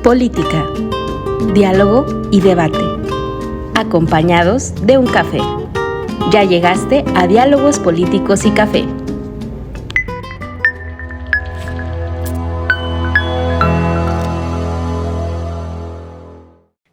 Política, diálogo y debate, acompañados de un café. Ya llegaste a Diálogos Políticos y Café.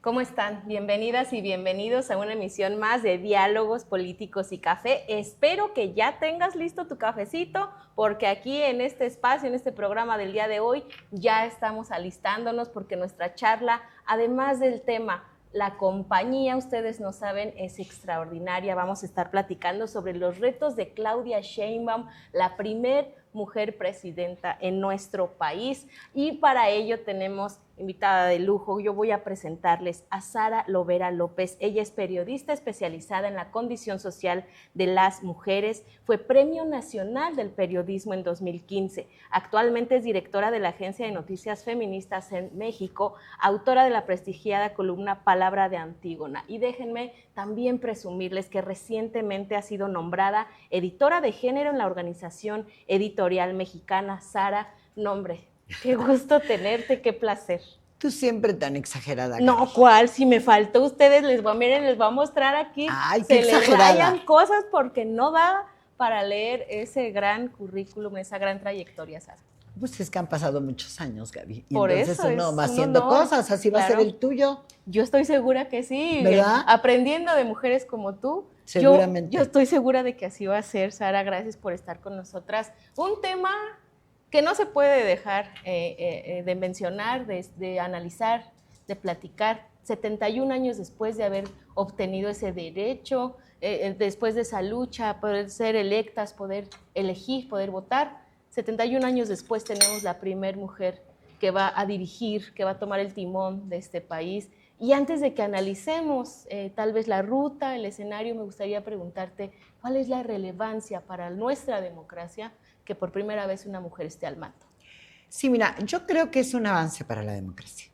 ¿Cómo están? Bienvenidas y bienvenidos a una emisión más de Diálogos Políticos y Café. Espero que ya tengas listo tu cafecito, porque aquí en este espacio, en este programa del día de hoy, ya estamos alistándonos porque nuestra charla, además del tema, la compañía, ustedes no saben, es extraordinaria. Vamos a estar platicando sobre los retos de Claudia Sheinbaum, la primer mujer presidenta en nuestro país, y para ello tenemos invitada de lujo. Yo voy a presentarles a Sara Lovera López. Ella es periodista especializada en la condición social de las mujeres, fue Premio Nacional del Periodismo en 2015, actualmente es directora de la Agencia de Noticias Feministas en México, autora de la prestigiada columna Palabra de Antígona, y déjenme también presumirles que recientemente ha sido nombrada editora de género en la Organización Editorial Mexicana. Sara, nombre, qué gusto tenerte, qué placer. Tú siempre tan exagerada. No, Gaby. ¿Cuál? Si me faltó ustedes, les voy a mostrar aquí. Ay, qué exagerada. Se les rayan cosas porque no da para leer ese gran currículum, esa gran trayectoria, Sara. Pues es que han pasado muchos años, Gaby. Y por entonces eso uno va haciendo cosas, así claro. Va a ser el tuyo. Yo estoy segura que sí. ¿Verdad? Aprendiendo de mujeres como tú. Seguramente. Yo estoy segura de que así va a ser, Sara. Gracias por estar con nosotras. Un tema que no se puede dejar de mencionar, de analizar, de platicar, 71 años después de haber obtenido ese derecho, después de esa lucha, poder ser electas, poder elegir, poder votar. 71 años después tenemos la primer mujer que va a dirigir, que va a tomar el timón de este país. Y antes de que analicemos tal vez la ruta, el escenario, me gustaría preguntarte cuál es la relevancia para nuestra democracia que por primera vez una mujer esté al mando. Sí, mira, yo creo que es un avance para la democracia.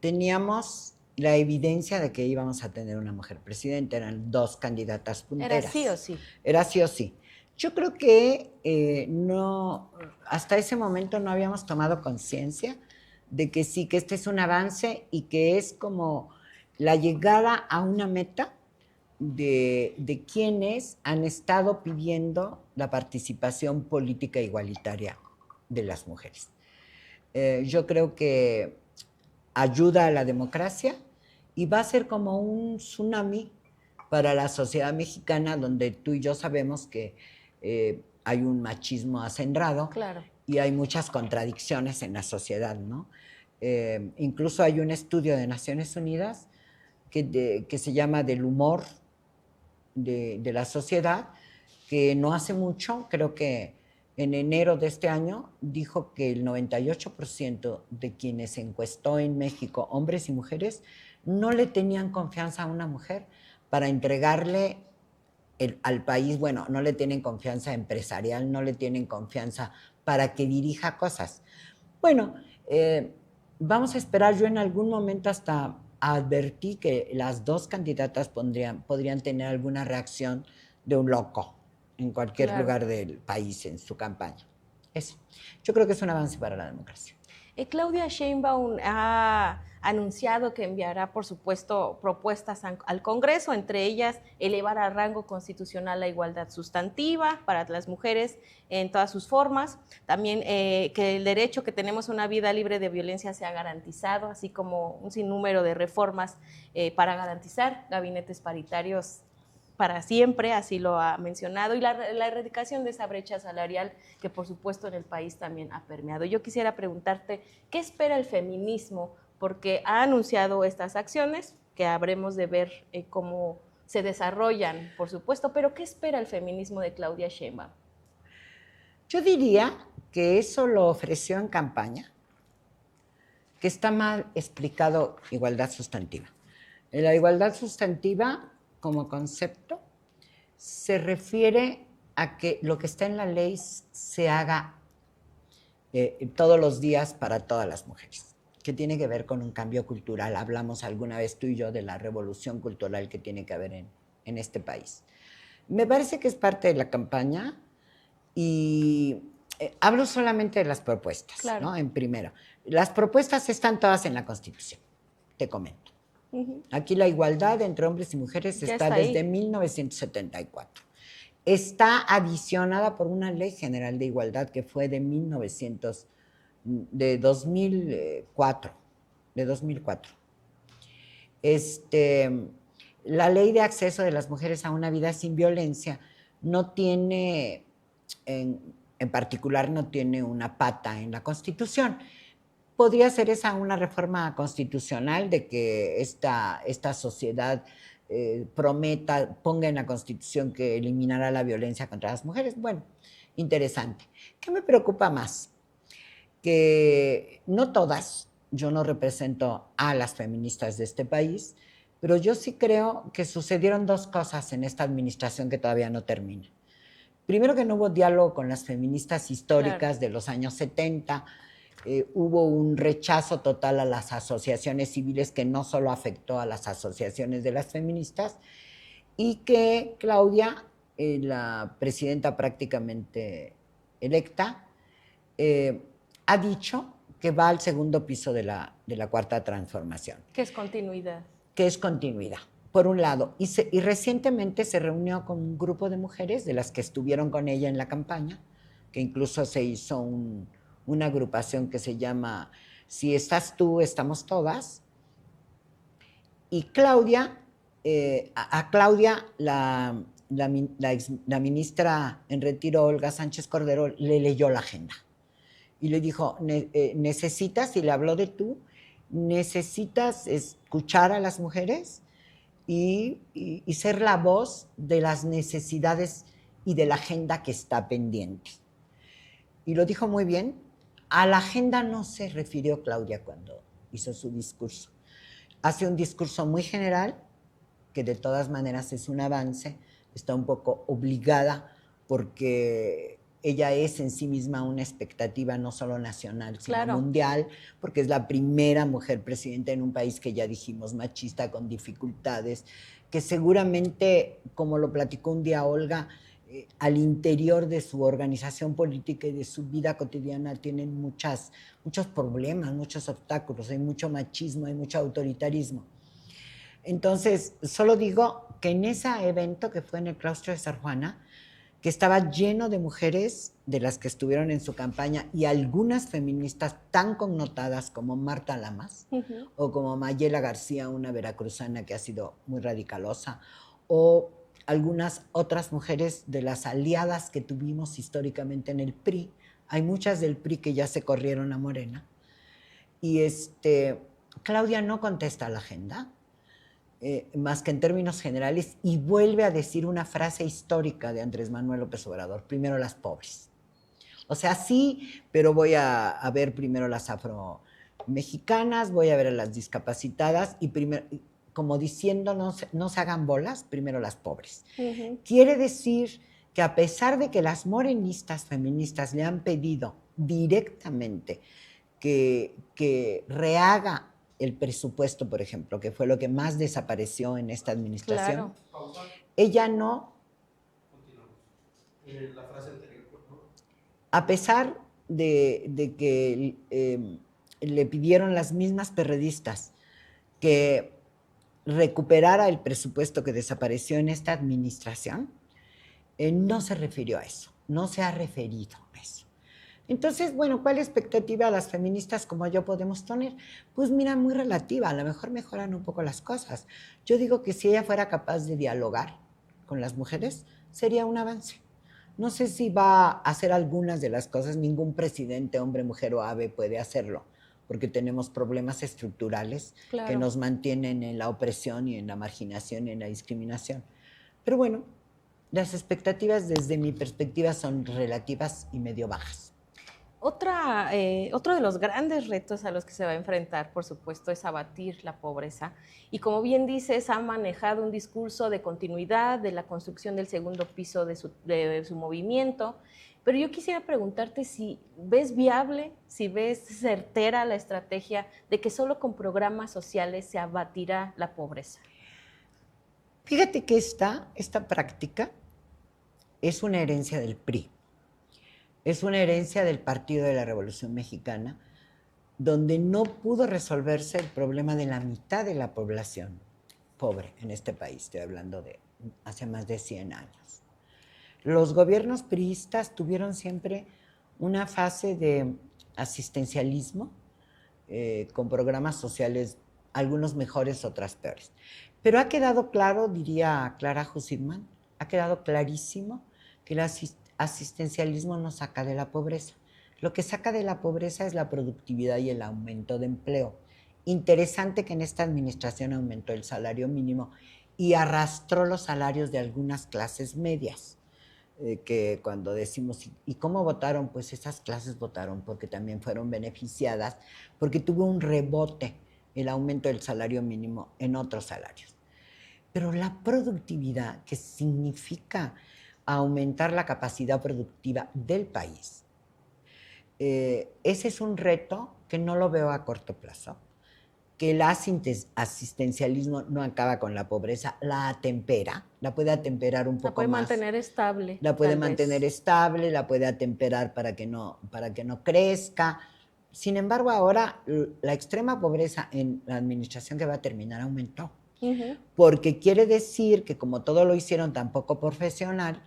Teníamos la evidencia de que íbamos a tener una mujer presidenta, eran dos candidatas punteras. Era sí o sí. Era sí o sí. Yo creo que no, hasta ese momento no habíamos tomado conciencia de que sí, que este es un avance y que es como la llegada a una meta de quienes han estado pidiendo la participación política igualitaria de las mujeres. Yo creo que ayuda a la democracia y va a ser como un tsunami para la sociedad mexicana, donde tú y yo sabemos que hay un machismo acendrado. Claro. Y hay muchas contradicciones en la sociedad, ¿no? Incluso hay un estudio de Naciones Unidas que se llama Del humor de la sociedad, que no hace mucho, creo que en enero de este año, dijo que el 98% de quienes encuestó en México, hombres y mujeres, no le tenían confianza a una mujer para entregarle al país. Bueno, no le tienen confianza empresarial, no le tienen confianza para que dirija cosas. Bueno, vamos a esperar. Yo en algún momento hasta advertí que las dos candidatas podrían tener alguna reacción de un loco en cualquier lugar del país en su campaña. Eso. Yo creo que es un avance para la democracia. Claudia Sheinbaum ha anunciado que enviará, por supuesto, propuestas al Congreso, entre ellas elevar a rango constitucional la igualdad sustantiva para las mujeres en todas sus formas, también que el derecho que tenemos a una vida libre de violencia sea garantizado, así como un sinnúmero de reformas para garantizar gabinetes paritarios para siempre, así lo ha mencionado, y la erradicación de esa brecha salarial que por supuesto en el país también ha permeado. Yo quisiera preguntarte, ¿qué espera el feminismo? Porque ha anunciado estas acciones, que habremos de ver cómo se desarrollan, por supuesto, pero ¿qué espera el feminismo de Claudia Sheinbaum? Yo diría que eso lo ofreció en campaña, que está mal explicado igualdad sustantiva. La igualdad sustantiva como concepto se refiere a que lo que está en la ley se haga todos los días para todas las mujeres, que tiene que ver con un cambio cultural. Hablamos alguna vez tú y yo de la revolución cultural que tiene que haber en este país. Me parece que es parte de la campaña y hablo solamente de las propuestas, claro, ¿no? En primero. las propuestas están todas en la Constitución, te comento. Aquí la igualdad entre hombres y mujeres está desde 1974. Está adicionada por una Ley General de Igualdad que fue de 2004. La Ley de Acceso de las Mujeres a una Vida sin Violencia no tiene, en particular, no tiene una pata en la Constitución. Podría ser esa una reforma constitucional de que esta sociedad ponga en la Constitución que eliminará la violencia contra las mujeres. Bueno, interesante. ¿Qué me preocupa más? Que no todas, yo no represento a las feministas de este país, pero yo sí creo que sucedieron dos cosas en esta administración que todavía no termina. Primero, que no hubo diálogo con las feministas históricas de los años 70, hubo un rechazo total a las asociaciones civiles que no solo afectó a las asociaciones de las feministas, y que Claudia, la presidenta prácticamente electa, ha dicho que va al segundo piso de la Cuarta Transformación. ¿Qué es continuidad? Que es continuidad, por un lado. Y recientemente se reunió con un grupo de mujeres de las que estuvieron con ella en la campaña, que incluso se hizo una agrupación que se llama Si estás tú, estamos todas. Y Claudia, a Claudia, la ministra en retiro, Olga Sánchez Cordero, le leyó la agenda. Y le dijo, necesitas, y le habló de tú, necesitas escuchar a las mujeres y ser la voz de las necesidades y de la agenda que está pendiente. Y lo dijo muy bien. A la agenda no se refirió Claudia cuando hizo su discurso. Hace un discurso muy general, que de todas maneras es un avance, está un poco obligada porque ella es en sí misma una expectativa no solo nacional, sino mundial, porque es la primera mujer presidenta en un país que ya dijimos machista, con dificultades, que seguramente, como lo platicó un día Olga, al interior de su organización política y de su vida cotidiana tienen muchos problemas, muchos obstáculos, hay mucho machismo, hay mucho autoritarismo. Entonces, solo digo que en ese evento que fue en el claustro de Sor Juana, que estaba lleno de mujeres de las que estuvieron en su campaña y algunas feministas tan connotadas como Marta Lamas o como Mayela García, una veracruzana que ha sido muy radicalosa, o algunas otras mujeres de las aliadas que tuvimos históricamente en el PRI. Hay muchas del PRI que ya se corrieron a Morena. Y Claudia no contesta a la agenda, más que en términos generales, y vuelve a decir una frase histórica de Andrés Manuel López Obrador: primero las pobres. O sea, sí, pero voy a ver primero las afromexicanas, voy a ver a las discapacitadas, y primero, como diciendo, no se hagan bolas, primero las pobres. Quiere decir que a pesar de que las morenistas feministas le han pedido directamente que rehaga el presupuesto, por ejemplo, que fue lo que más desapareció en esta administración, ella no... La frase anterior, ¿no? A pesar de que le pidieron las mismas perredistas que recuperara el presupuesto que desapareció en esta administración, no se refirió a eso, no se ha referido a eso. Entonces, bueno, ¿cuál expectativa las feministas como yo podemos tener? Pues mira, muy relativa, a lo mejor mejoran un poco las cosas. Yo digo que si ella fuera capaz de dialogar con las mujeres, sería un avance. No sé si va a hacer algunas de las cosas, ningún presidente, hombre, mujer o ave puede hacerlo, porque tenemos problemas estructurales que nos mantienen en la opresión y en la marginación y en la discriminación. Pero bueno, las expectativas desde mi perspectiva son relativas y medio bajas. Otro de los grandes retos a los que se va a enfrentar, por supuesto, es abatir la pobreza. Y como bien dices, ha manejado un discurso de continuidad, de la construcción del segundo piso de su movimiento. Pero yo quisiera preguntarte si ves viable, si ves certera la estrategia de que solo con programas sociales se abatirá la pobreza. Fíjate que esta práctica es una herencia del PRI. Es una herencia del Partido de la Revolución Mexicana, donde no pudo resolverse el problema de la mitad de la población pobre en este país. Estoy hablando de hace más de 100 años. Los gobiernos priistas tuvieron siempre una fase de asistencialismo con programas sociales, algunos mejores, otras peores. Pero ha quedado claro, diría Clara Hussitman, ha quedado clarísimo que el asistencialismo no saca de la pobreza. Lo que saca de la pobreza es la productividad y el aumento de empleo. Interesante que en esta administración aumentó el salario mínimo y arrastró los salarios de algunas clases medias, que cuando decimos, ¿y cómo votaron? Pues esas clases votaron porque también fueron beneficiadas, porque tuvo un rebote el aumento del salario mínimo en otros salarios. Pero la productividad, que significa aumentar la capacidad productiva del país, ese es un reto que no lo veo a corto plazo, que el asistencialismo no acaba con la pobreza, la atempera, la puede atemperar un poco más. La puede mantener estable. La puede mantener estable, la puede atemperar para que no crezca. Sin embargo, ahora la extrema pobreza en la administración que va a terminar aumentó. Porque quiere decir que como todo lo hicieron tan poco profesional,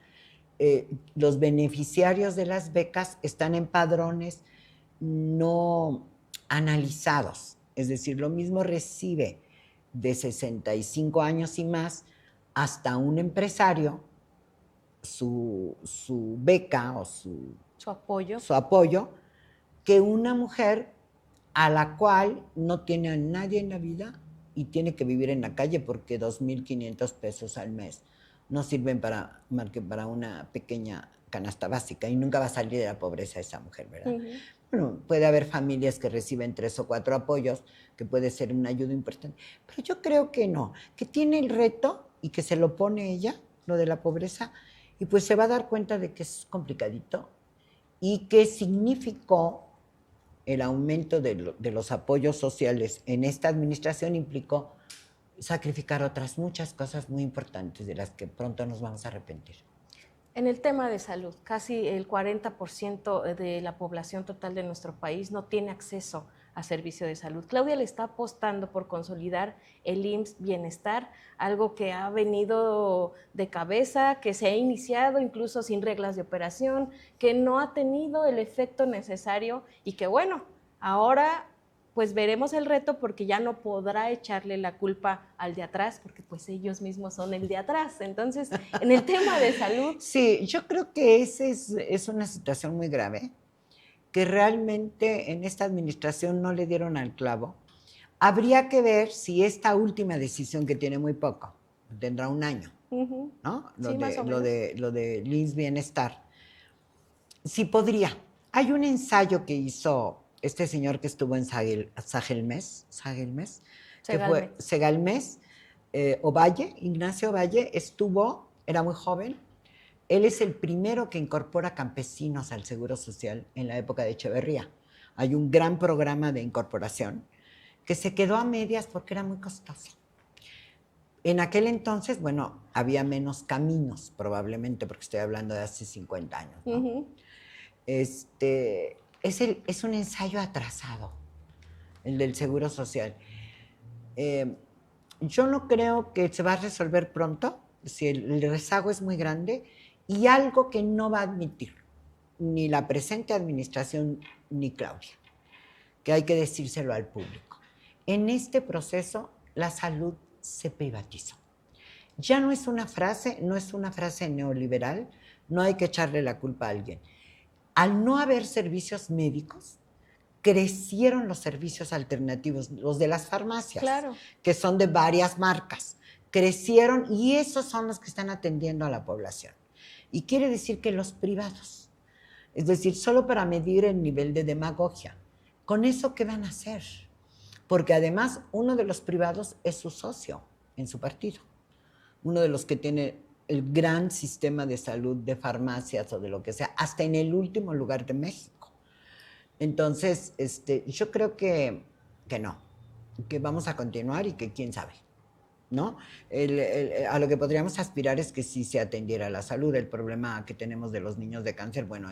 los beneficiarios de las becas están en padrones no analizados. Es decir, lo mismo recibe de 65 años y más hasta un empresario su beca o su apoyo que una mujer a la cual no tiene a nadie en la vida y tiene que vivir en la calle porque 2,500 pesos al mes no sirven para una pequeña canasta básica y nunca va a salir de la pobreza esa mujer, ¿verdad? Bueno, puede haber familias que reciben 3 o 4 apoyos, que puede ser una ayuda importante, pero yo creo que no, que tiene el reto y que se lo pone ella, lo de la pobreza, y pues se va a dar cuenta de que es complicadito y que significó el aumento de los apoyos sociales en esta administración implicó sacrificar otras muchas cosas muy importantes de las que pronto nos vamos a arrepentir. En el tema de salud, casi el 40% de la población total de nuestro país no tiene acceso a servicio de salud. Claudia le está apostando por consolidar el IMSS Bienestar, algo que ha venido de cabeza, que se ha iniciado incluso sin reglas de operación, que no ha tenido el efecto necesario y que bueno, ahora pues veremos el reto porque ya no podrá echarle la culpa al de atrás porque pues ellos mismos son el de atrás. Entonces, en el tema de salud... Sí, yo creo que esa es una situación muy grave, que realmente en esta administración no le dieron al clavo. Habría que ver si esta última decisión, que tiene muy poco, tendrá un año, ¿no? Lo de IMSS Bienestar, sí podría. Hay un ensayo que hizo este señor que estuvo en Segalmés, Ovalle, Ignacio Ovalle, era muy joven. Él es el primero que incorpora campesinos al Seguro Social en la época de Echeverría. Hay un gran programa de incorporación que se quedó a medias porque era muy costoso. En aquel entonces, bueno, había menos caminos, probablemente, porque estoy hablando de hace 50 años, ¿no? Es un ensayo atrasado, el del Seguro Social. Yo no creo que se va a resolver pronto, si el rezago es muy grande, y algo que no va a admitir ni la presente administración ni Claudia, que hay que decírselo al público. En este proceso, la salud se privatizó. Ya no es una frase neoliberal, no hay que echarle la culpa a alguien. Al no haber servicios médicos, crecieron los servicios alternativos, los de las farmacias, claro, que son de varias marcas. Crecieron y esos son los que están atendiendo a la población. Y quiere decir que los privados, es decir, solo para medir el nivel de demagogia, ¿con eso qué van a hacer? Porque además uno de los privados es su socio en su partido, uno de los que tiene el gran sistema de salud de farmacias o de lo que sea, hasta en el último lugar de México. Entonces, yo creo que no, que vamos a continuar y que quién sabe, ¿no? A lo que podríamos aspirar es que sí se atendiera la salud. El problema que tenemos de los niños de cáncer, bueno,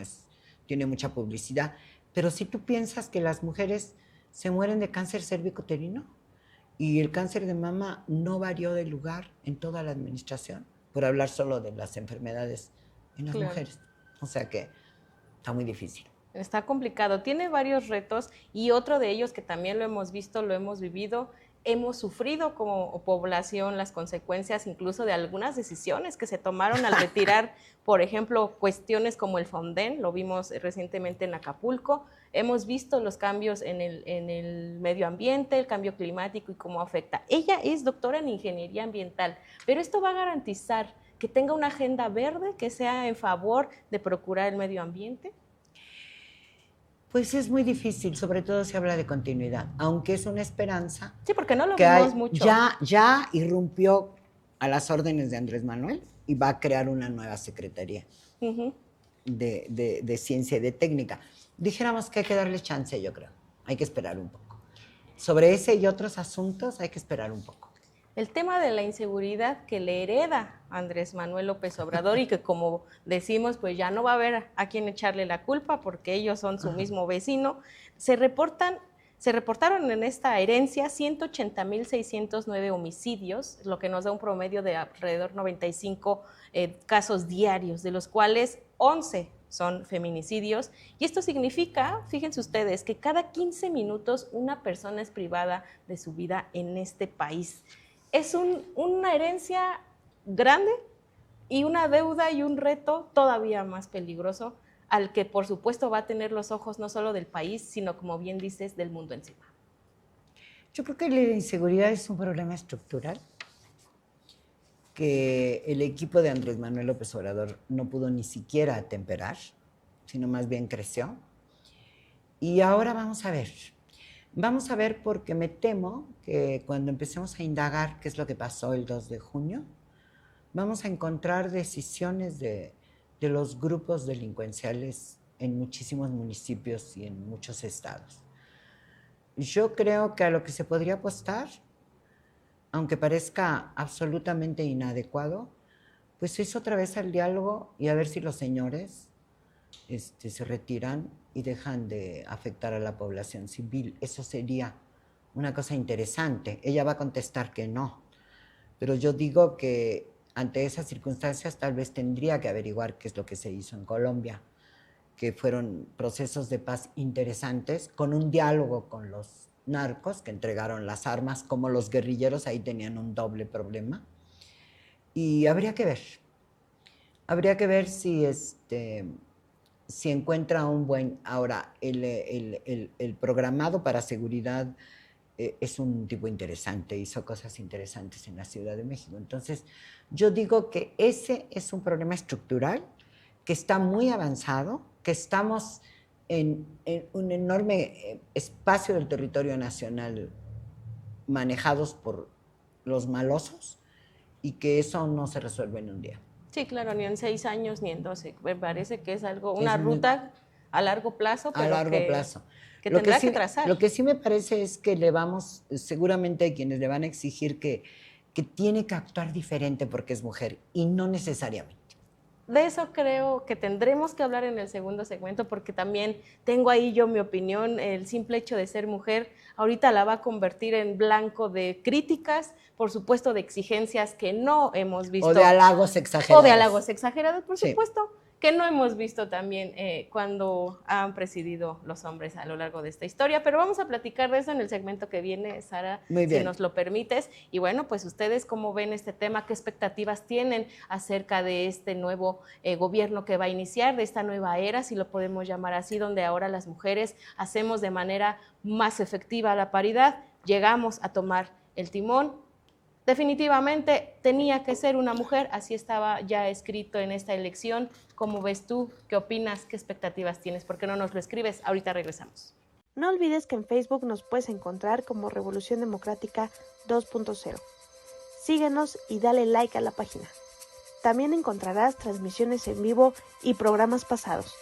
tiene mucha publicidad, pero si tú piensas que las mujeres se mueren de cáncer cérvico-uterino y el cáncer de mama no varió de lugar en toda la administración, por hablar solo de las enfermedades en las mujeres. O sea que está muy difícil. Está complicado, tiene varios retos y otro de ellos que también lo hemos visto, lo hemos vivido, hemos sufrido como población las consecuencias incluso de algunas decisiones que se tomaron al retirar, por ejemplo, cuestiones como el Fonden, lo vimos recientemente en Acapulco, hemos visto los cambios en el medio ambiente, el cambio climático y cómo afecta. Ella es doctora en ingeniería ambiental, pero esto va a garantizar que tenga una agenda verde que sea en favor de procurar el medio ambiente. Pues es muy difícil, sobre todo si habla de continuidad, aunque es una esperanza. Sí, porque no lo vimos mucho. Ya irrumpió a las órdenes de Andrés Manuel y va a crear una nueva secretaría de ciencia y de técnica. Dijéramos que hay que darle chance, yo creo. Hay que esperar un poco. Sobre ese y otros asuntos hay que esperar un poco. El tema de la inseguridad que le hereda Andrés Manuel López Obrador y que, como decimos, pues ya no va a haber a quién echarle la culpa porque ellos son su mismo vecino, se reportaron en esta herencia 180,609 homicidios, lo que nos da un promedio de alrededor 95 casos diarios, de los cuales 11 son feminicidios. Y esto significa, fíjense ustedes, que cada 15 minutos una persona es privada de su vida en este país. Es una herencia grande y una deuda y un reto todavía más peligroso al que por supuesto va a tener los ojos no solo del país, sino como bien dices, del mundo encima. Yo creo que la inseguridad es un problema estructural que el equipo de Andrés Manuel López Obrador no pudo ni siquiera atemperar, sino más bien creció. Y ahora vamos a ver. Vamos a ver porque me temo que cuando empecemos a indagar qué es lo que pasó el 2 de junio, vamos a encontrar decisiones de los grupos delincuenciales en muchísimos municipios y en muchos estados. Yo creo que a lo que se podría apostar, aunque parezca absolutamente inadecuado, pues es otra vez al diálogo y a ver si los señores se retiran y dejan de afectar a la población civil. Eso sería una cosa interesante. Ella va a contestar que no, pero yo digo que ante esas circunstancias tal vez tendría que averiguar qué es lo que se hizo en Colombia, que fueron procesos de paz interesantes, con un diálogo con los narcos que entregaron las armas, como los guerrilleros ahí tenían un doble problema. Y habría que ver si encuentra un buen... Ahora, el programado para seguridad es un tipo interesante, hizo cosas interesantes en la Ciudad de México. Entonces, yo digo que ese es un problema estructural que está muy avanzado, que estamos en un enorme espacio del territorio nacional manejados por los malosos y que eso no se resuelve en un día. Sí, claro, ni en 6 años ni en 12. Me parece que es una ruta a largo plazo, pero que tendrá que trazar. Lo que sí me parece es que seguramente hay quienes le van a exigir que tiene que actuar diferente porque es mujer y no necesariamente. De eso creo que tendremos que hablar en el segundo segmento porque también tengo ahí yo mi opinión. El simple hecho de ser mujer ahorita la va a convertir en blanco de críticas, por supuesto de exigencias que no hemos visto. O de halagos exagerados. O de halagos exagerados, por supuesto, que no hemos visto también cuando han presidido los hombres a lo largo de esta historia. Pero vamos a platicar de eso en el segmento que viene, Sara, si nos lo permites. Y bueno, pues ustedes cómo ven este tema, qué expectativas tienen acerca de este nuevo gobierno que va a iniciar, de esta nueva era, si lo podemos llamar así, donde ahora las mujeres hacemos de manera más efectiva la paridad, llegamos a tomar el timón. Definitivamente tenía que ser una mujer, así estaba ya escrito en esta elección. ¿Cómo ves tú? ¿Qué opinas? ¿Qué expectativas tienes? ¿Por qué no nos lo escribes? Ahorita regresamos. No olvides que en Facebook nos puedes encontrar como Revolución Democrática 2.0. Síguenos y dale like a la página. También encontrarás transmisiones en vivo y programas pasados.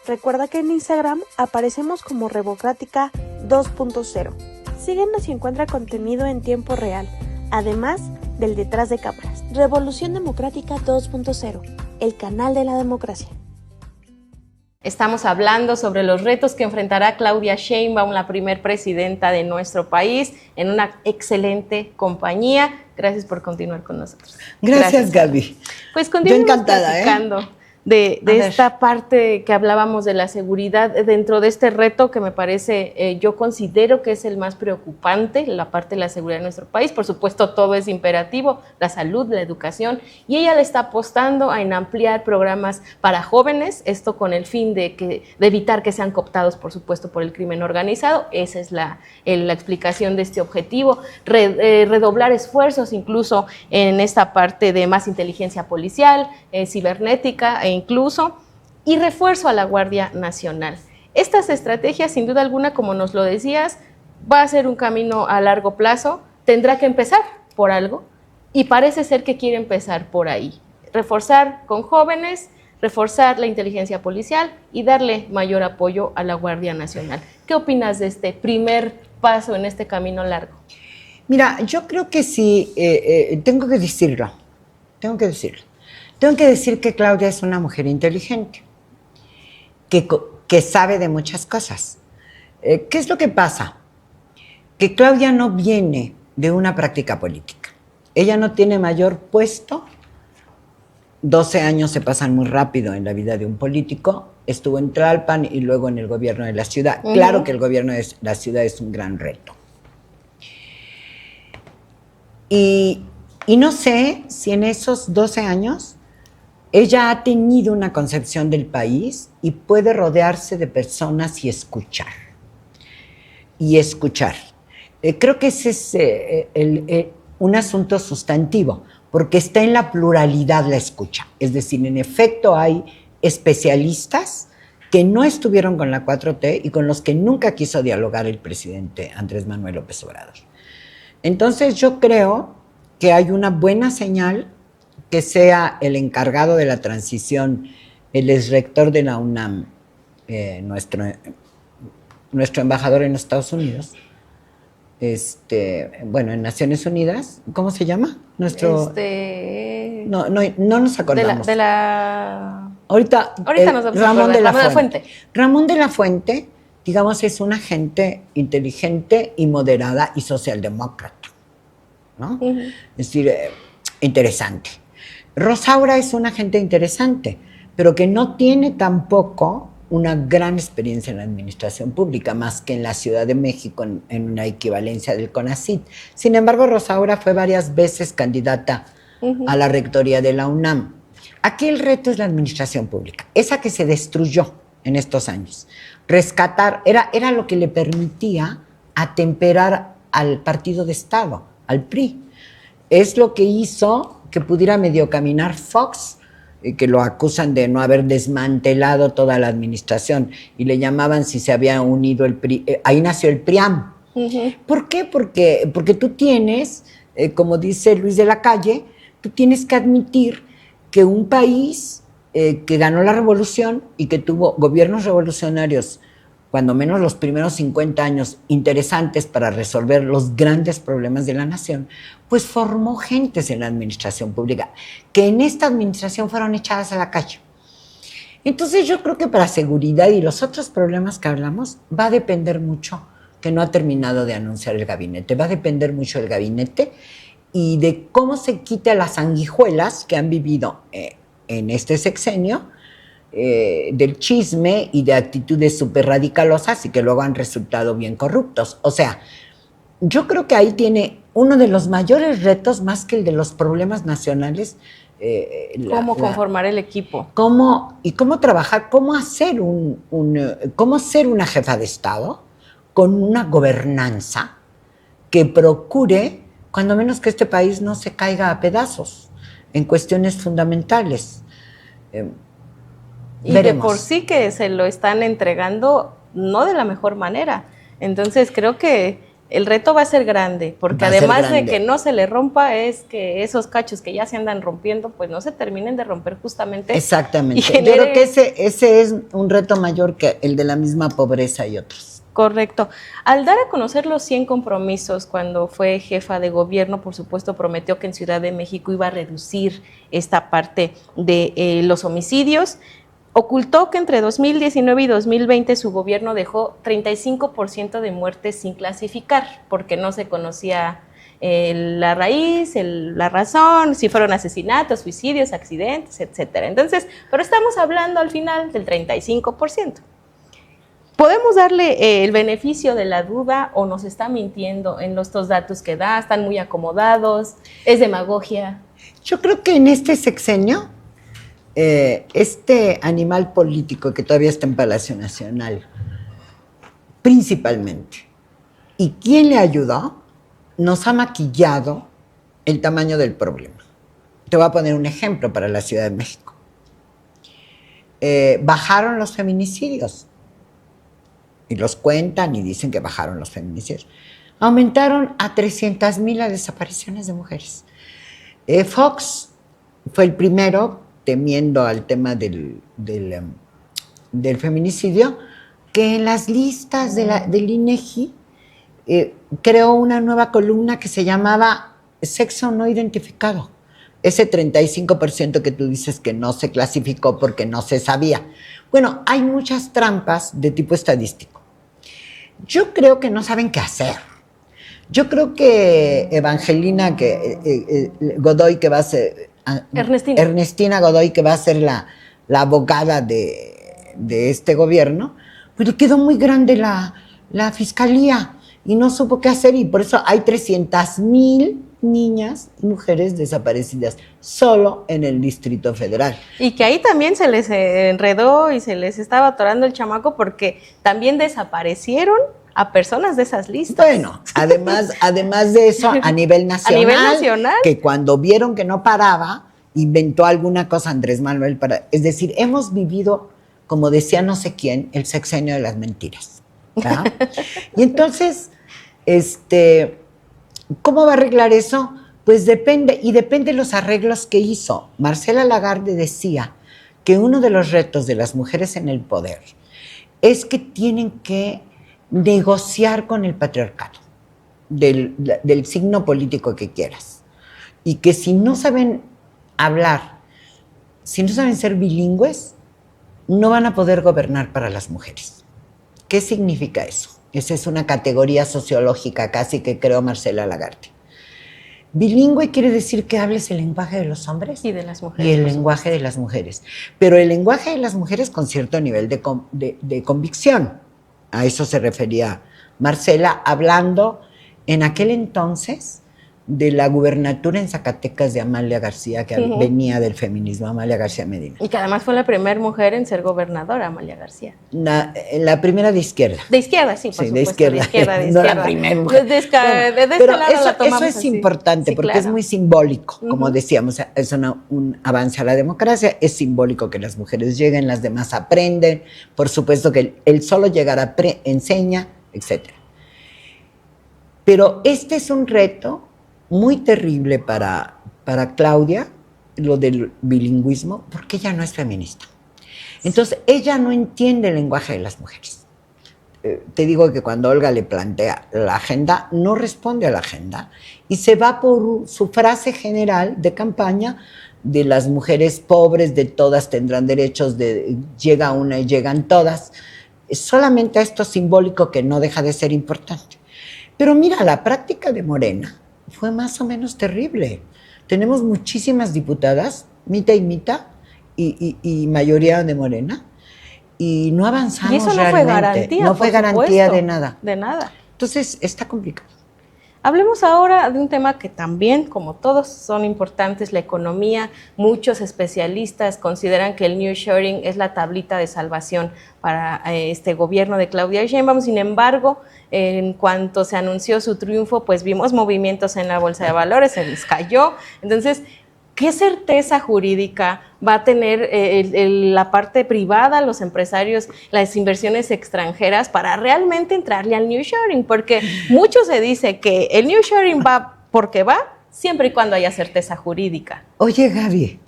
Recuerda que en Instagram aparecemos como Revocrática 2.0. Síguenos y encuentra contenido en tiempo real, además del detrás de cámaras. Revolución Democrática 2.0, el canal de la democracia. Estamos hablando sobre los retos que enfrentará Claudia Sheinbaum, la primer presidenta de nuestro país, en una excelente compañía. Gracias por continuar con nosotros. Gracias Gaby. Pues continuamos encantada, platicando de esta parte que hablábamos de la seguridad dentro de este reto que me parece, yo considero que es el más preocupante, la parte de la seguridad de nuestro país. Por supuesto, todo es imperativo, la salud, la educación, y ella le está apostando en ampliar programas para jóvenes, esto con el fin de evitar que sean cooptados, por supuesto, por el crimen organizado. Esa es la explicación de este objetivo, redoblar esfuerzos incluso en esta parte de más inteligencia policial, cibernética incluso, y refuerzo a la Guardia Nacional. Estas estrategias, sin duda alguna, como nos lo decías, va a ser un camino a largo plazo, tendrá que empezar por algo, y parece ser que quiere empezar por ahí. Reforzar con jóvenes, reforzar la inteligencia policial y darle mayor apoyo a la Guardia Nacional. ¿Qué opinas de este primer paso en este camino largo? Mira, yo creo que sí, tengo que decirlo. Tengo que decir que Claudia es una mujer inteligente, que sabe de muchas cosas. ¿Qué es lo que pasa? Que Claudia no viene de una práctica política. Ella no tiene mayor puesto. 12 años se pasan muy rápido en la vida de un político. Estuvo en Tlalpan y luego en el gobierno de la ciudad. Uh-huh. Claro que el gobierno de la ciudad es un gran reto. Y no sé si en esos 12 años ella ha tenido una concepción del país y puede rodearse de personas y escuchar. Creo que ese es un asunto sustantivo, porque está en la pluralidad la escucha. Es decir, en efecto hay especialistas que no estuvieron con la 4T y con los que nunca quiso dialogar el presidente Andrés Manuel López Obrador. Entonces yo creo que hay una buena señal que sea el encargado de la transición, el exrector de la UNAM, nuestro embajador en Estados Unidos, en Naciones Unidas, ¿cómo se llama? No nos acordamos. Ahorita nos vamos Ramón de la Fuente. Ramón de la Fuente, digamos, es una gente inteligente y moderada y socialdemócrata, ¿no? Uh-huh. Es decir, interesante. Rosaura es una gente interesante, pero que no tiene tampoco una gran experiencia en la administración pública, más que en la Ciudad de México, en una equivalencia del CONACYT. Sin embargo, Rosaura fue varias veces candidata uh-huh. a la rectoría de la UNAM. Aquí el reto es la administración pública, esa que se destruyó en estos años. Rescatar, era lo que le permitía atemperar al partido de Estado, al PRI. Es lo que hizo que pudiera medio caminar Fox, que lo acusan de no haber desmantelado toda la administración y le llamaban si se había unido el PRI. Ahí nació el PRIAM. Uh-huh. ¿Por qué? Porque tú tienes, como dice Luis de la Calle, tú tienes que admitir que un país que ganó la revolución y que tuvo gobiernos revolucionarios, cuando menos los primeros 50 años, interesantes para resolver los grandes problemas de la nación, pues formó gentes en la administración pública, que en esta administración fueron echadas a la calle. Entonces yo creo que para seguridad y los otros problemas que hablamos, va a depender mucho, que no ha terminado de anunciar el gabinete, va a depender mucho del gabinete y de cómo se quite a las sanguijuelas que han vivido en este sexenio, del chisme y de actitudes súper radicalosas y que luego han resultado bien corruptos. O sea, yo creo que ahí tiene uno de los mayores retos, más que el de los problemas nacionales. ¿Cómo conformar el equipo? Cómo trabajar, cómo ser una jefa de Estado con una gobernanza que procure, cuando menos, que este país no se caiga a pedazos en cuestiones fundamentales. Y veremos. De por sí que se lo están entregando no de la mejor manera. Entonces creo que el reto va a ser grande, porque además de que no se le rompa, es que esos cachos que ya se andan rompiendo, pues no se terminen de romper justamente. Exactamente. Yo creo que ese es un reto mayor que el de la misma pobreza y otros. Correcto. Al dar a conocer los 100 compromisos cuando fue jefa de gobierno, por supuesto prometió que en Ciudad de México iba a reducir esta parte de los homicidios. ocultó que entre 2019 y 2020 su gobierno dejó 35% de muertes sin clasificar, porque no se conocía la raíz, la razón, si fueron asesinatos, suicidios, accidentes, etcétera. Entonces, pero estamos hablando al final del 35%. ¿Podemos darle el beneficio de la duda o nos está mintiendo en los dos datos que da? ¿Están muy acomodados? ¿Es demagogia? Yo creo que en este sexenio, este animal político que todavía está en Palacio Nacional, principalmente, ¿y quién le ayudó? Nos ha maquillado el tamaño del problema. Te voy a poner un ejemplo para la Ciudad de México. Bajaron los feminicidios. Y los cuentan y dicen que bajaron los feminicidios. Aumentaron a 300,000 las desapariciones de mujeres. Fox fue el primero, temiendo al tema del feminicidio, que en las listas del INEGI creó una nueva columna que se llamaba Sexo no identificado. Ese 35% que tú dices que no se clasificó porque no se sabía. Bueno, hay muchas trampas de tipo estadístico. Yo creo que no saben qué hacer. Yo creo que Evangelina Godoy, que va a ser... Ernestina Godoy, que va a ser la abogada de este gobierno, pues le quedó muy grande la fiscalía y no supo qué hacer, y por eso hay 300,000 niñas y mujeres desaparecidas solo en el Distrito Federal. Y que ahí también se les enredó y se les estaba atorando el chamaco porque también desaparecieron a personas de esas listas. Bueno, además de eso, a nivel nacional, que cuando vieron que no paraba, inventó alguna cosa Andrés Manuel es decir, hemos vivido, como decía no sé quién, el sexenio de las mentiras, ¿verdad? Y entonces, ¿cómo va a arreglar eso? Pues depende de los arreglos que hizo. Marcela Lagarde decía que uno de los retos de las mujeres en el poder es que tienen que negociar con el patriarcado, del signo político que quieras. Y que si no saben hablar, si no saben ser bilingües, no van a poder gobernar para las mujeres. ¿Qué significa eso? Esa es una categoría sociológica casi que creó Marcela Lagarde. Bilingüe quiere decir que hables el lenguaje de los hombres y de las mujeres. Y el lenguaje de las mujeres. Pero el lenguaje de las mujeres con cierto nivel de convicción. A eso se refería Marcela, hablando en aquel entonces de la gubernatura en Zacatecas de Amalia García, que venía del feminismo, Amalia García Medina. Y que además fue la primera mujer en ser gobernadora, Amalia García. La primera de izquierda. De izquierda, sí, por supuesto. De izquierda. No la primera mujer. Pero eso es importante, sí, porque claro, es muy simbólico, como decíamos, es un avance a la democracia, es simbólico que las mujeres lleguen, las demás aprenden, por supuesto que el solo llegar enseña, etc. Pero este es un reto muy terrible para Claudia, lo del bilingüismo, porque ella no es feminista. Entonces, ella no entiende el lenguaje de las mujeres. Te digo que cuando Olga le plantea la agenda, no responde a la agenda y se va por su frase general de campaña de las mujeres pobres, de todas tendrán derechos, de llega una y llegan todas. Solamente a esto simbólico que no deja de ser importante. Pero mira, la práctica de Morena fue más o menos terrible. Tenemos muchísimas diputadas, mitad y mitad, y mayoría de Morena, y no avanzamos. Y eso no realmente. Fue garantía. No fue garantía de nada. De nada. Entonces, está complicado. Hablemos ahora de un tema que también, como todos, son importantes, la economía. Muchos especialistas consideran que el nearshoring es la tablita de salvación para este gobierno de Claudia Sheinbaum. Sin embargo, en cuanto se anunció su triunfo, pues vimos movimientos en la bolsa de valores, se les cayó. Entonces, ¿qué certeza jurídica va a tener la parte privada, los empresarios, las inversiones extranjeras para realmente entrarle al nearshoring? Porque mucho se dice que el nearshoring va porque va, siempre y cuando haya certeza jurídica. Oye, Gaby,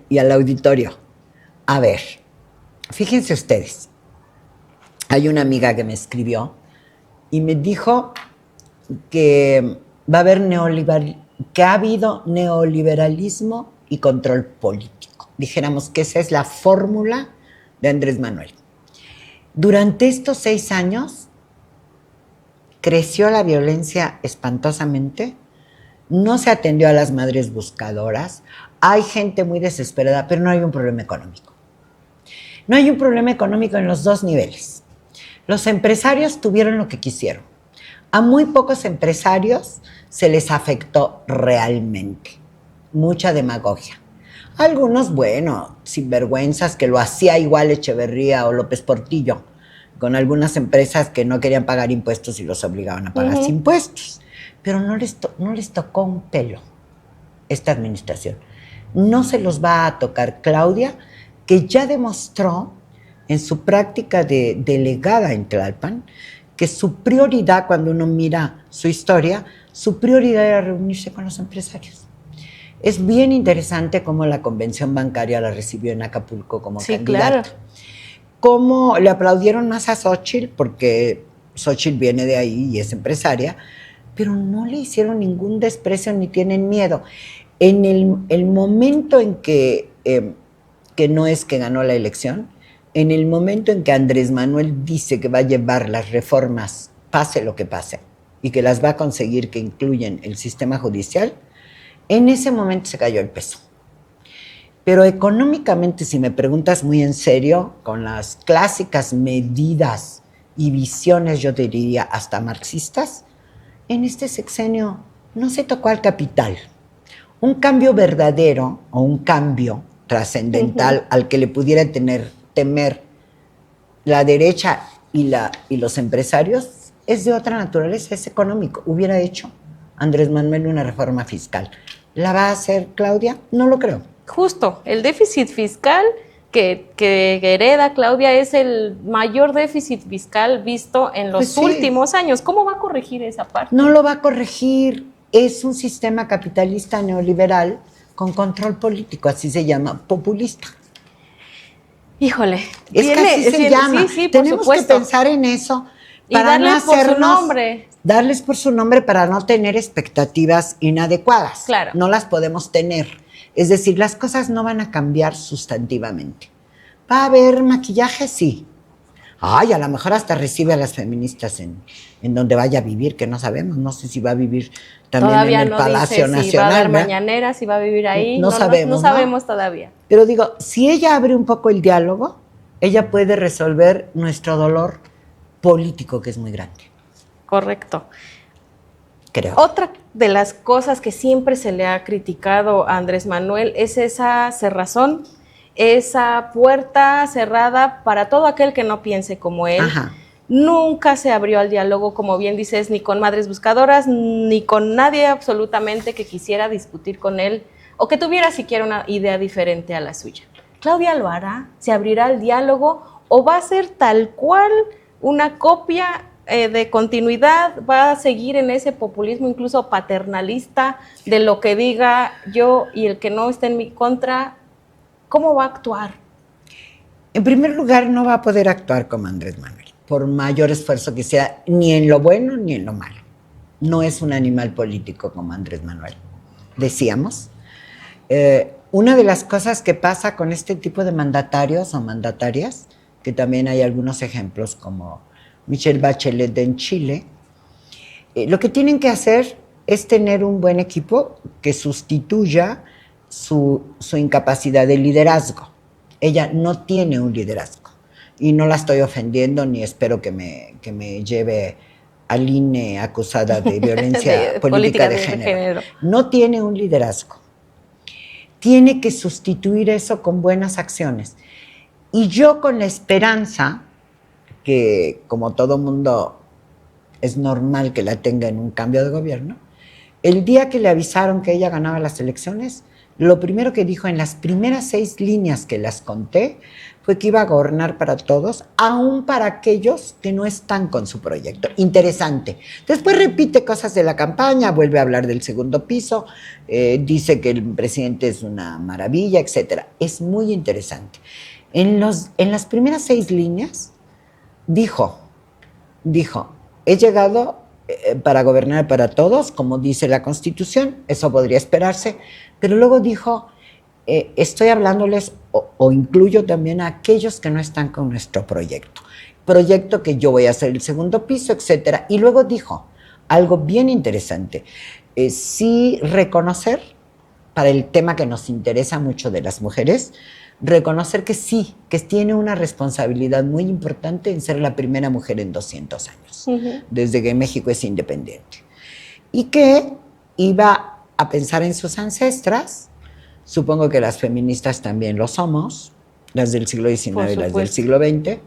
y al auditorio, a ver, fíjense ustedes, hay una amiga que me escribió y me dijo que va a haber que ha habido neoliberalismo y control político. dijéramos que esa es la fórmula de Andrés Manuel. Durante estos 6 años creció la violencia espantosamente, no se atendió a las madres buscadoras, hay gente muy desesperada, pero no hay un problema económico. No hay un problema económico en los 2 niveles. Los empresarios tuvieron lo que quisieron. A muy pocos empresarios se les afectó realmente. Mucha demagogia. Algunos, bueno, sinvergüenzas, que lo hacía igual Echeverría o López Portillo, con algunas empresas que no querían pagar impuestos y los obligaban a pagar impuestos. Pero no les tocó un pelo esta administración. No se los va a tocar Claudia, que ya demostró en su práctica de delegada en Tlalpan que su prioridad, cuando uno mira su historia, su prioridad era reunirse con los empresarios. Es bien interesante cómo la convención bancaria la recibió en Acapulco como candidata. Claro. Cómo le aplaudieron más a Xóchitl, porque Xóchitl viene de ahí y es empresaria, pero no le hicieron ningún desprecio ni tienen miedo. En el momento en que no es que ganó la elección, en el momento en que Andrés Manuel dice que va a llevar las reformas, pase lo que pase, y que las va a conseguir, que incluyen el sistema judicial, en ese momento se cayó el peso. Pero económicamente, si me preguntas muy en serio, con las clásicas medidas y visiones, yo diría hasta marxistas, en este sexenio no se tocó al capital. Un cambio verdadero o un cambio trascendental al que le pudiera temer la derecha y los empresarios es de otra naturaleza, es económico. Hubiera hecho Andrés Manuel una reforma fiscal. ¿La va a hacer Claudia? No lo creo. Justo, el déficit fiscal que hereda Claudia es el mayor déficit fiscal visto en los últimos años. ¿Cómo va a corregir esa parte? No lo va a corregir. Es un sistema capitalista neoliberal con control político, así se llama, populista. Híjole. Es que así se llama. Sí, tenemos que pensar en eso para no hacernos, por su nombre. Darles por su nombre para no tener expectativas inadecuadas. Claro. No las podemos tener. Es decir, las cosas no van a cambiar sustantivamente. ¿Va a haber maquillaje? Sí. Ay, a lo mejor hasta recibe a las feministas en donde vaya a vivir, que no sabemos. No sé si va a vivir también todavía en el Palacio Nacional. Si va a dar mañanera, si va a vivir ahí. No sabemos. No sabemos todavía. Pero digo, si ella abre un poco el diálogo, ella puede resolver nuestro dolor político, que es muy grande. Correcto. Creo. Otra de las cosas que siempre se le ha criticado a Andrés Manuel es esa cerrazón, esa puerta cerrada para todo aquel que no piense como él. Ajá. Nunca se abrió al diálogo, como bien dices, ni con madres buscadoras, ni con nadie absolutamente que quisiera discutir con él o que tuviera siquiera una idea diferente a la suya. ¿Claudia lo hará? ¿Se abrirá al diálogo? ¿O va a ser tal cual una copia de continuidad? ¿Va a seguir en ese populismo incluso paternalista de lo que diga yo y el que no esté en mi contra? ¿Cómo va a actuar? En primer lugar, no va a poder actuar como Andrés Manuel, por mayor esfuerzo que sea, ni en lo bueno ni en lo malo. No es un animal político como Andrés Manuel. Decíamos, una de las cosas que pasa con este tipo de mandatarios o mandatarias, que también hay algunos ejemplos como Michelle Bachelet en Chile, lo que tienen que hacer es tener un buen equipo que sustituya su incapacidad de liderazgo. Ella no tiene un liderazgo y no la estoy ofendiendo ni espero que me lleve al INE acusada de violencia política de género. No tiene un liderazgo. Tiene que sustituir eso con buenas acciones. Y yo con la esperanza que, como todo mundo es normal que la tenga en un cambio de gobierno, el día que le avisaron que ella ganaba las elecciones, lo primero que dijo en las primeras 6 líneas que las conté fue que iba a gobernar para todos, aún para aquellos que no están con su proyecto. Interesante. Después repite cosas de la campaña, vuelve a hablar del segundo piso, dice que el presidente es una maravilla, etc. Es muy interesante. En las primeras 6 líneas dijo, he llegado para gobernar para todos, como dice la Constitución, eso podría esperarse, pero luego dijo, estoy hablándoles o incluyo también a aquellos que no están con nuestro proyecto que yo voy a hacer el segundo piso, etcétera. Y luego dijo algo bien interesante, sí reconocer, para el tema que nos interesa mucho de las mujeres, reconocer que sí, que tiene una responsabilidad muy importante en ser la primera mujer en 200 años, desde que México es independiente. Y que iba a pensar en sus ancestras, supongo que las feministas también lo somos, las del siglo XIX y las del siglo XX,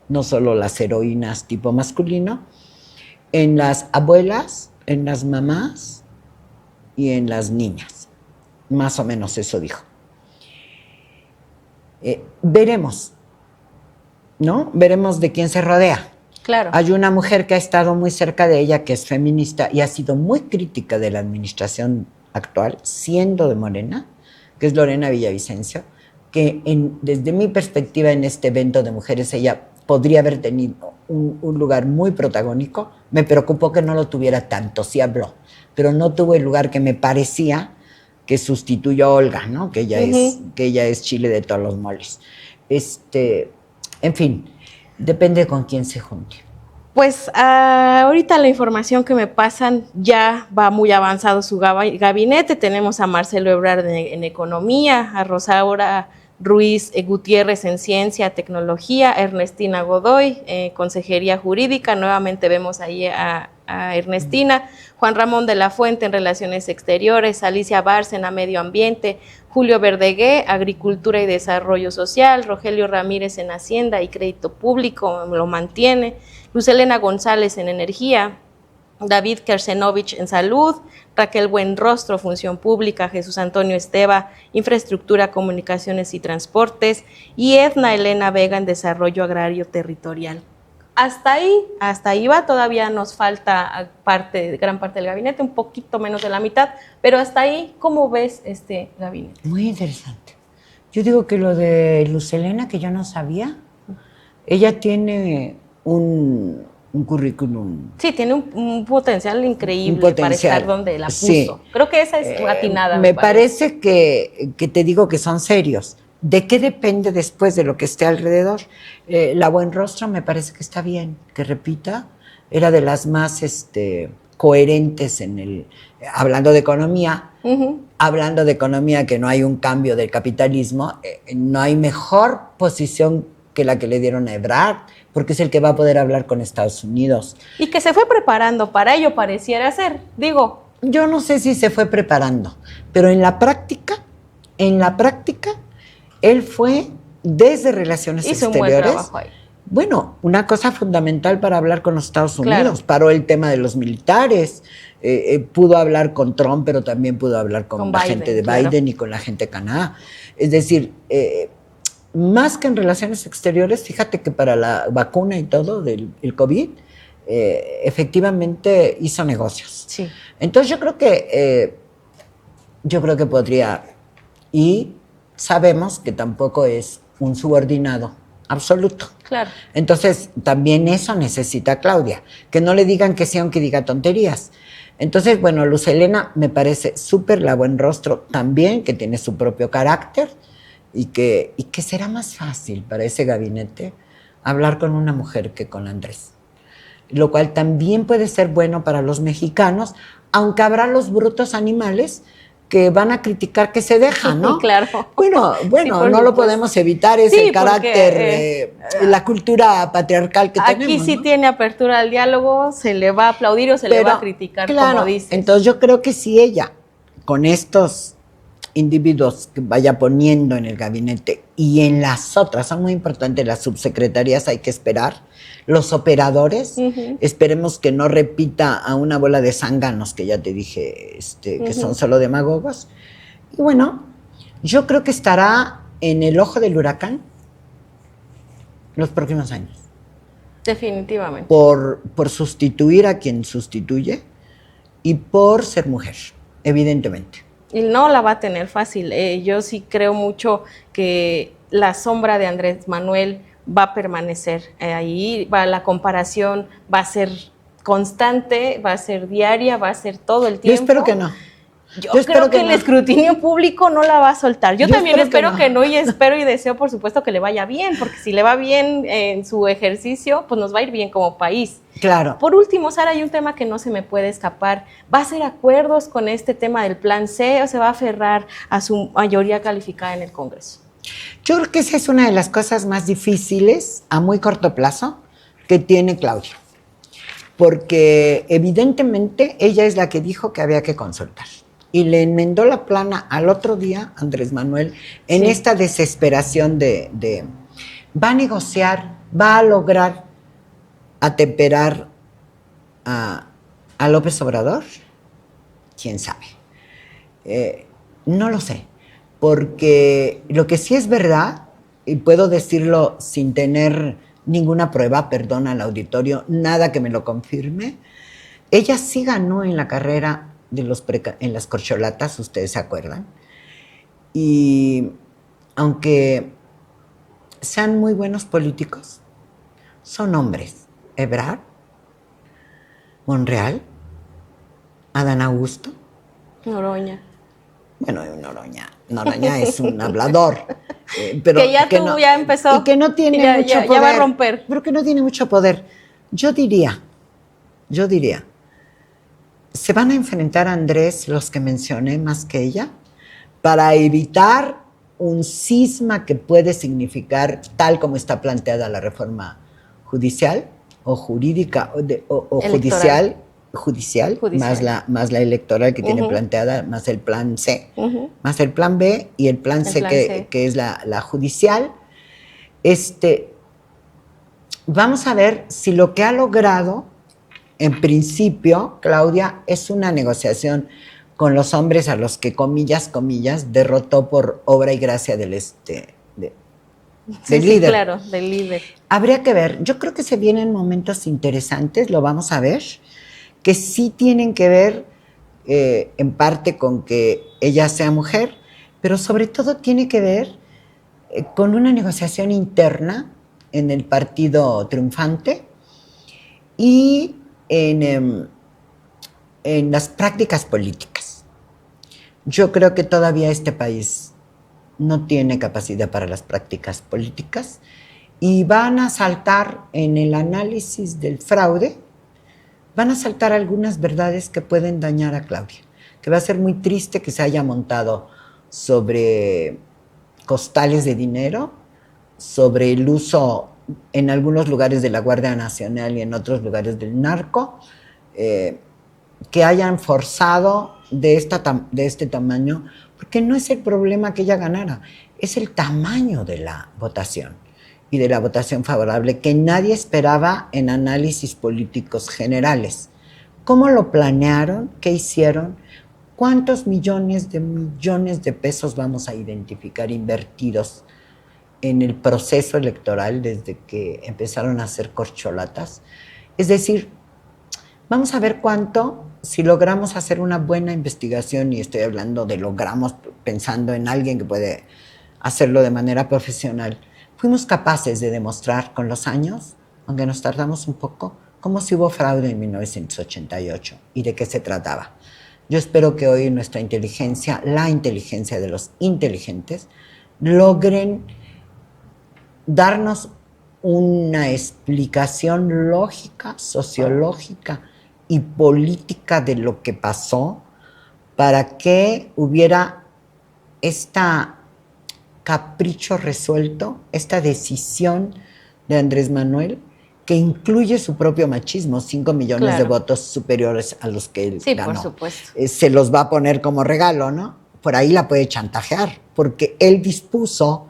no solo las heroínas tipo masculino, en las abuelas, en las mamás y en las niñas. Más o menos eso dijo. Veremos, ¿no? Veremos de quién se rodea. Claro. Hay una mujer que ha estado muy cerca de ella, que es feminista y ha sido muy crítica de la administración actual, siendo de Morena, que es Lorena Villavicencio, que desde mi perspectiva en este evento de mujeres, ella podría haber tenido un lugar muy protagónico. Me preocupó que no lo tuviera tanto, sí habló, pero no tuvo el lugar que me parecía que sustituyó a Olga, ¿no? Que ella es chile de todos los moles. En fin, depende con quién se junte. Pues ahorita la información que me pasan, ya va muy avanzado su gabinete. Tenemos a Marcelo Ebrard en Economía, a Rosaura Ruiz Gutiérrez en Ciencia, Tecnología, Ernestina Godoy, Consejería Jurídica. Nuevamente vemos ahí a Ernestina, Juan Ramón de la Fuente en Relaciones Exteriores, Alicia Bárcena, Medio Ambiente, Julio Verdegué, Agricultura y Desarrollo Social, Rogelio Ramírez en Hacienda y Crédito Público, lo mantiene, Luz Elena González en Energía, David Kersenovich en Salud, Raquel Buenrostro, Función Pública, Jesús Antonio Esteva, Infraestructura, Comunicaciones y Transportes, y Edna Elena Vega en Desarrollo Agrario Territorial. Hasta ahí va, todavía nos falta gran parte del gabinete, un poquito menos de la mitad, pero hasta ahí, ¿cómo ves este gabinete? Muy interesante. Yo digo que lo de Luz Elena, que yo no sabía, ella tiene un currículum. Sí, tiene un potencial increíble para estar donde la puso. Sí. Creo que esa es atinada. Me parece que te digo que son serios. ¿De qué depende después de lo que esté alrededor? La Buenrostro me parece que está bien, que repita, era de las más coherentes hablando de economía, hablando de economía, que no hay un cambio del capitalismo, no hay mejor posición que la que le dieron a Ebrard, porque es el que va a poder hablar con Estados Unidos. Y que se fue preparando para ello, pareciera ser, digo. Yo no sé si se fue preparando, pero en la práctica, él fue desde Relaciones Exteriores. Hizo un buen trabajo ahí. Bueno, una cosa fundamental para hablar con los Estados Unidos. Claro. Paró el tema de los militares, pudo hablar con Trump, pero también pudo hablar con la gente de Biden y con la gente de Canadá. Es decir, más que en Relaciones Exteriores, fíjate que para la vacuna y todo del COVID, efectivamente hizo negocios. Sí. Entonces yo creo que podría, y sabemos que tampoco es un subordinado absoluto. Claro. Entonces también eso necesita Claudia, que no le digan que sí aunque diga tonterías. Entonces, bueno, Luz Elena me parece súper, la Buenrostro también, que tiene su propio carácter, y que será más fácil para ese gabinete hablar con una mujer que con Andrés. Lo cual también puede ser bueno para los mexicanos, aunque habrá los brutos animales que van a criticar que se dejan, ¿no? Claro. Bueno, sí, no lo podemos evitar, es el carácter, la cultura patriarcal que tenemos. Aquí sí, ¿no? Tiene apertura al diálogo, se le va a aplaudir o se le va a criticar, claro, como dices. Entonces yo creo que si ella, con estos individuos que vaya poniendo en el gabinete y en las otras, son muy importantes las subsecretarías, hay que esperar, los operadores, esperemos que no repita a una bola de zánganos que ya te dije que son solo demagogos. Y bueno, yo creo que estará en el ojo del huracán los próximos años. Definitivamente. Por sustituir a quien sustituye y por ser mujer, evidentemente. Y no la va a tener fácil. Yo sí creo mucho que la sombra de Andrés Manuel va a permanecer ahí, la comparación va a ser constante, va a ser diaria, va a ser todo el tiempo. Yo espero que no. Yo creo que el escrutinio público no la va a soltar. Yo también espero que no y espero y deseo, por supuesto, que le vaya bien, porque si le va bien en su ejercicio, pues nos va a ir bien como país. Claro. Por último, Sara, hay un tema que no se me puede escapar. ¿Va a hacer acuerdos con este tema del Plan C o se va a aferrar a su mayoría calificada en el Congreso? Yo creo que esa es una de las cosas más difíciles a muy corto plazo que tiene Claudia, porque evidentemente ella es la que dijo que había que consultar y le enmendó la plana al otro día Andrés Manuel en esta desesperación de va a negociar, va a lograr atemperar a López Obrador. ¿Quién sabe? No lo sé, porque lo que sí es verdad, y puedo decirlo sin tener ninguna prueba, perdón al auditorio, nada que me lo confirme, ella sí ganó en la carrera en las corcholatas, ustedes se acuerdan, y aunque sean muy buenos políticos, son hombres. Ebrard, Monreal, Adán Augusto. Noroña. Bueno, Noroña es un hablador. Pero que ya ya empezó. Y que no tiene mucho poder. Ya va a romper. Pero que no tiene mucho poder. Yo diría, ¿se van a enfrentar a Andrés los que mencioné más que ella? Para evitar un cisma que puede significar, tal como está planteada la reforma judicial o jurídica o judicial, más la electoral que tiene planteada, más el plan C, más el plan B y el plan C, que es la judicial. Vamos a ver si lo que ha logrado, en principio, Claudia, es una negociación con los hombres a los que, comillas, derrotó por obra y gracia del líder. Claro, del líder. Habría que ver. Yo creo que se vienen momentos interesantes, lo vamos a ver, que sí tienen que ver en parte con que ella sea mujer, pero sobre todo tiene que ver con una negociación interna en el partido triunfante y en las prácticas políticas. Yo creo que todavía este país no tiene capacidad para las prácticas políticas y van a saltar en el análisis del fraude, van a saltar algunas verdades que pueden dañar a Claudia, que va a ser muy triste que se haya montado sobre costales de dinero, sobre el uso en algunos lugares de la Guardia Nacional y en otros lugares del narco, que hayan forzado de este tamaño, porque no es el problema que ella ganara, es el tamaño de la votación y de la votación favorable que nadie esperaba en análisis políticos generales. ¿Cómo lo planearon? ¿Qué hicieron? ¿Cuántos millones de pesos vamos a identificar invertidos en el proceso electoral desde que empezaron a hacer corcholatas? Es decir, vamos a ver cuánto, si logramos hacer una buena investigación, y estoy hablando de logramos pensando en alguien que puede hacerlo de manera profesional, fuimos capaces de demostrar con los años, aunque nos tardamos un poco, cómo si hubo fraude en 1988 y de qué se trataba. Yo espero que hoy nuestra inteligencia, la inteligencia de los inteligentes, logren darnos una explicación lógica, sociológica y política de lo que pasó para que hubiera esta capricho resuelto, esta decisión de Andrés Manuel que incluye su propio machismo, 5 millones de votos superiores a los que él ganó. Por supuesto. Se los va a poner como regalo, ¿no? Por ahí la puede chantajear, porque él dispuso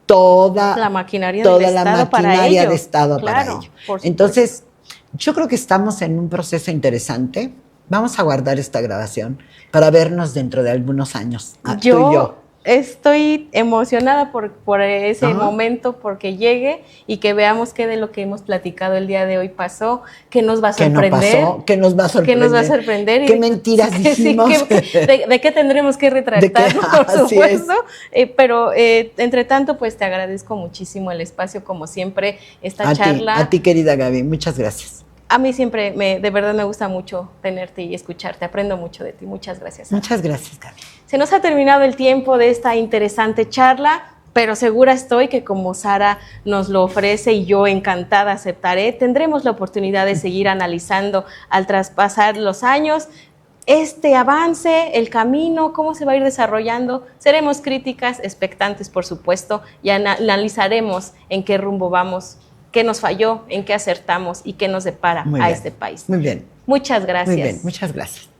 toda la maquinaria de Claro, Estado para ello. Entonces, yo creo que estamos en un proceso interesante. Vamos a guardar esta grabación para vernos dentro de algunos años, tú y yo. Estoy emocionada por ese momento, porque llegue y que veamos qué de lo que hemos platicado el día de hoy pasó, que nos va a sorprender. ¿Qué nos va a sorprender? ¿Qué mentiras dijimos? ¿De qué tendremos que retractarnos, por supuesto? Pero, entre tanto, pues te agradezco muchísimo el espacio, como siempre, esta charla. A ti, querida Gaby, muchas gracias. A mí siempre, de verdad me gusta mucho tenerte y escucharte, aprendo mucho de ti. Muchas gracias. Sara. Muchas gracias, Gaby. Se nos ha terminado el tiempo de esta interesante charla, pero segura estoy que como Sara nos lo ofrece y yo encantada aceptaré, tendremos la oportunidad de seguir analizando al traspasar los años este avance, el camino, cómo se va a ir desarrollando. Seremos críticas, expectantes, por supuesto, y analizaremos en qué rumbo vamos, qué nos falló, en qué acertamos y qué nos depara a este país. Muy bien. Muchas gracias. Muy bien, muchas gracias.